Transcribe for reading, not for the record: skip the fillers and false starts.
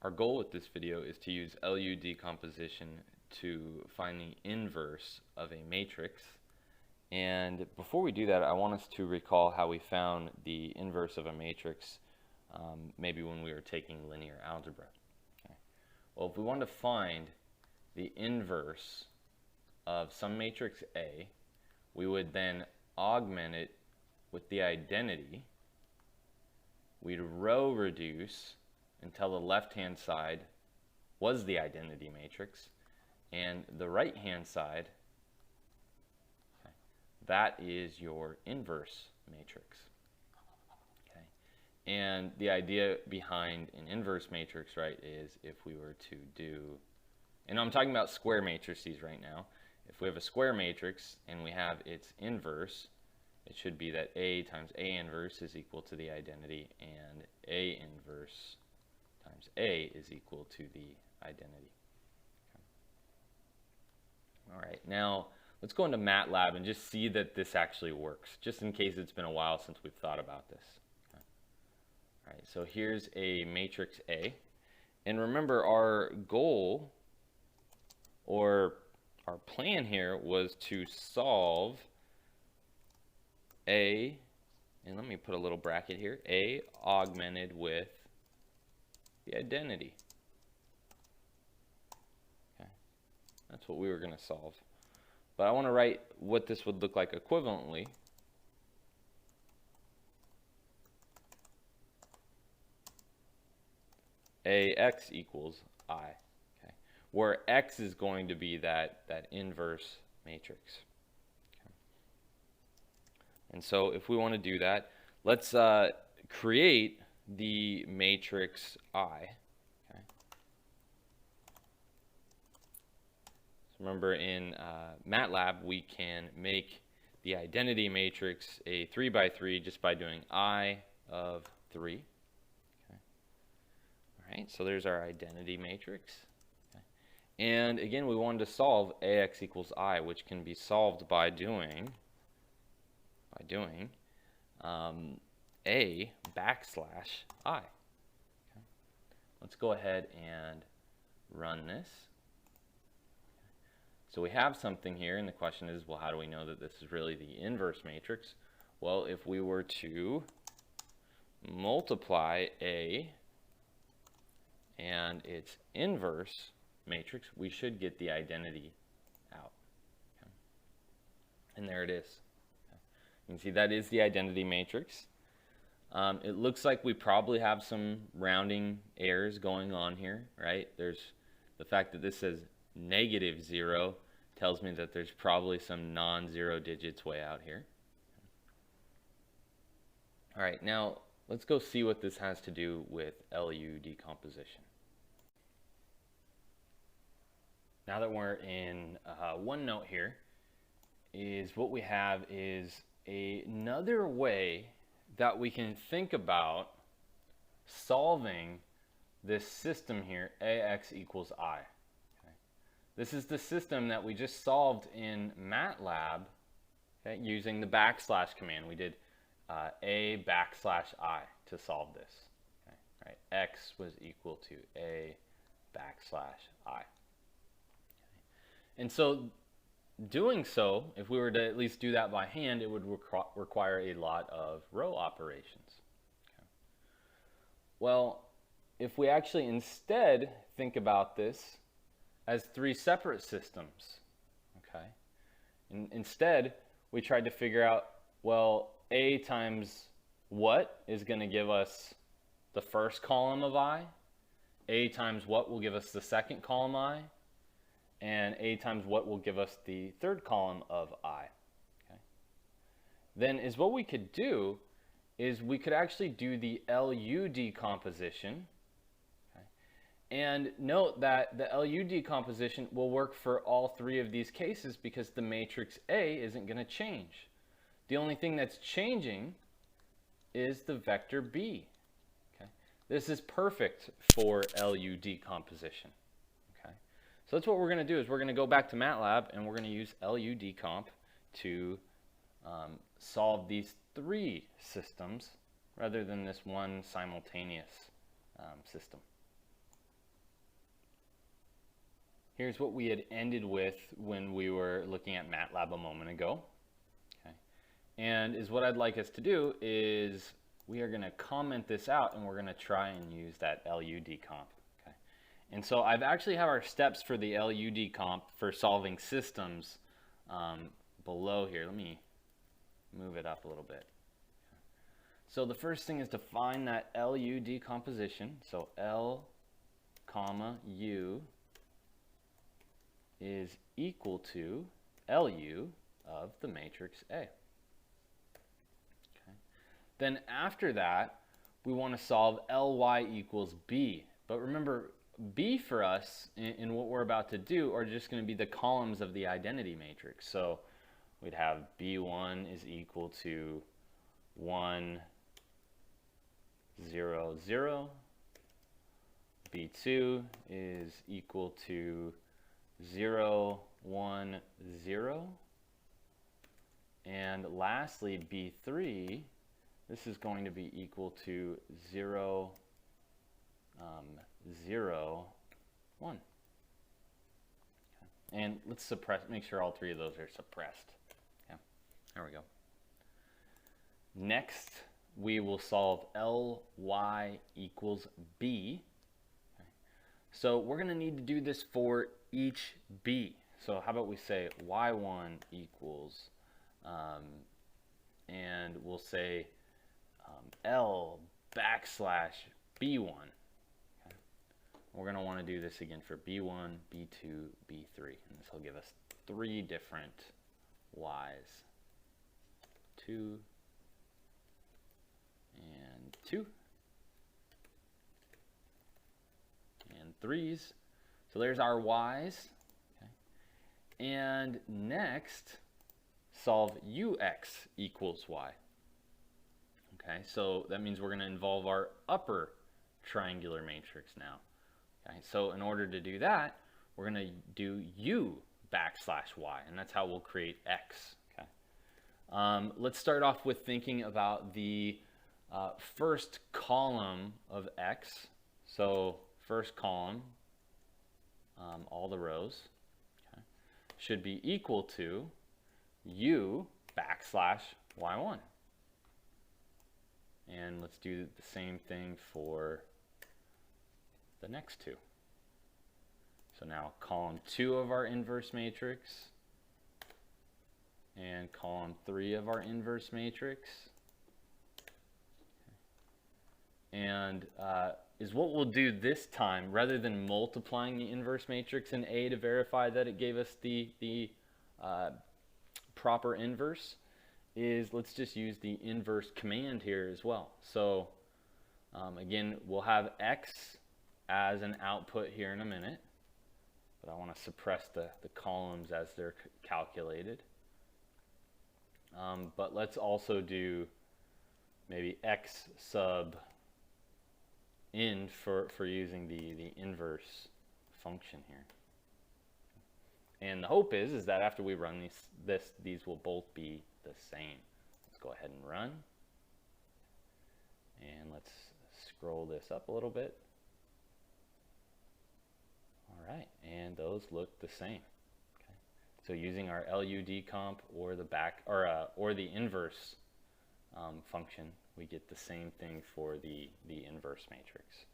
Our goal with this video is to use LU decomposition to find the inverse of a matrix. And before we do that, I want us to recall how we found the inverse of a matrix maybe when we were taking linear algebra. Okay. Well, if we want to find the inverse of some matrix A, we would then augment it with the identity. We'd row reduce until the left-hand side was the identity matrix, and the right-hand side, okay, that is your inverse matrix. Okay. And the idea behind an inverse matrix, right, is if we were to do, and I'm talking about square matrices right now, if we have a square matrix and we have its inverse, it should be that A times A inverse is equal to the identity, and A inverse times A is equal to the identity. Okay. All right, now let's go into MATLAB and just see that this actually works, just in case it's been a while since we've thought about this. Okay. All right, so here's a matrix A, and remember our goal or our plan here was to solve A, and let me put a little bracket here, A augmented with the identity. Okay, that's what we were going to solve. But I want to write what this would look like equivalently. AX equals I, okay, where X is going to be that inverse matrix. Okay. And so if we want to do that, let's create the matrix I. Okay. So remember, in MATLAB, we can make the identity matrix a 3 by 3 just by doing I of 3. Okay. All right, so there's our identity matrix. Okay. And again, we wanted to solve AX equals I, which can be solved by doing A backslash I. Okay. Let's go ahead and run this. So we have something here, and the question is, well, how do we know that this is really the inverse matrix? Well, if we were to multiply A and its inverse matrix, we should get the identity out. Okay. And there it is. Okay. You can see that is the identity matrix. It looks like we probably have some rounding errors going on here, right? There's the fact that this says -0 tells me that there's probably some non-zero digits way out here. All right, now let's go see what this has to do with LU decomposition. Now that we're in OneNote here, is what we have is another way that we can think about solving this system here, AX equals I. Okay. This is the system that we just solved in MATLAB, okay, using the backslash command. We did A backslash I to solve this. Okay. Right. X was equal to A backslash I. Okay. And so doing so, if we were to at least do that by hand, it would require a lot of row operations. Okay. Well, if we actually instead think about this as 3 separate systems, okay, instead we tried to figure out, well, A times what is going to give us the first column of I, A times what will give us the second column I, and A times what will give us the third column of I. Okay. Then is what we could do is we could actually do the LU decomposition. Okay. And note that the LU decomposition will work for all 3 of these cases because the matrix A isn't going to change. The only thing that's changing is the vector B. Okay. This is perfect for LU decomposition. So that's what we're going to do, is we're going to go back to MATLAB and we're going to use LU decomp to solve these 3 systems rather than this one simultaneous system. here's what we had ended with when we were looking at MATLAB a moment ago. Okay. And is what I'd like us to do is we are going to comment this out and we're going to try and use that LU decomp. Okay. And so I've actually have our steps for the LU decomp for solving systems below here. Let me move it up a little bit. So the first thing is to find that LU decomposition. So L comma U is equal to LU of the matrix A. Okay. Then after that, we want to solve Ly equals B. But remember, B for us in what we're about to do are just going to be the columns of the identity matrix. So we'd have B1 is equal to 1, 0, 0. B2 is equal to 0, 1, 0. And lastly, B3, this is going to be equal to 0, 0, 1. Okay. And let's make sure all three of those are suppressed. Okay. There we go. Next, we will solve Ly equals B. Okay. So we're going to need to do this for each B. So how about we say Y1 equals, and we'll say L backslash B1. Okay. We're going to want to do this again for B1, B2, B3. And this will give us 3 different Ys. 2 and 2 and 3s. So there's our Ys. Okay. And next, solve Ux equals Y. Okay, so that means we're going to involve our upper triangular matrix now. Okay, so in order to do that, we're going to do U backslash Y, and that's how we'll create X. Okay. Let's start off with thinking about the first column of X. So first column, all the rows, okay, should be equal to U backslash Y1. And let's do the same thing for the next two. So now column 2 of our inverse matrix and column 3 of our inverse matrix. And is what we'll do this time, rather than multiplying the inverse matrix in A to verify that it gave us the proper inverse, is let's just use the inverse command here as well. So again, we'll have X as an output here in a minute, but I want to suppress the columns as they're calculated. But let's also do maybe X sub in for using the inverse function here. And the hope is that after we run these will both be the same. Let's go ahead and run. And let's scroll this up a little bit. All right, and those look the same. Okay. So using our LU decomp or the inverse function, we get the same thing for the inverse matrix.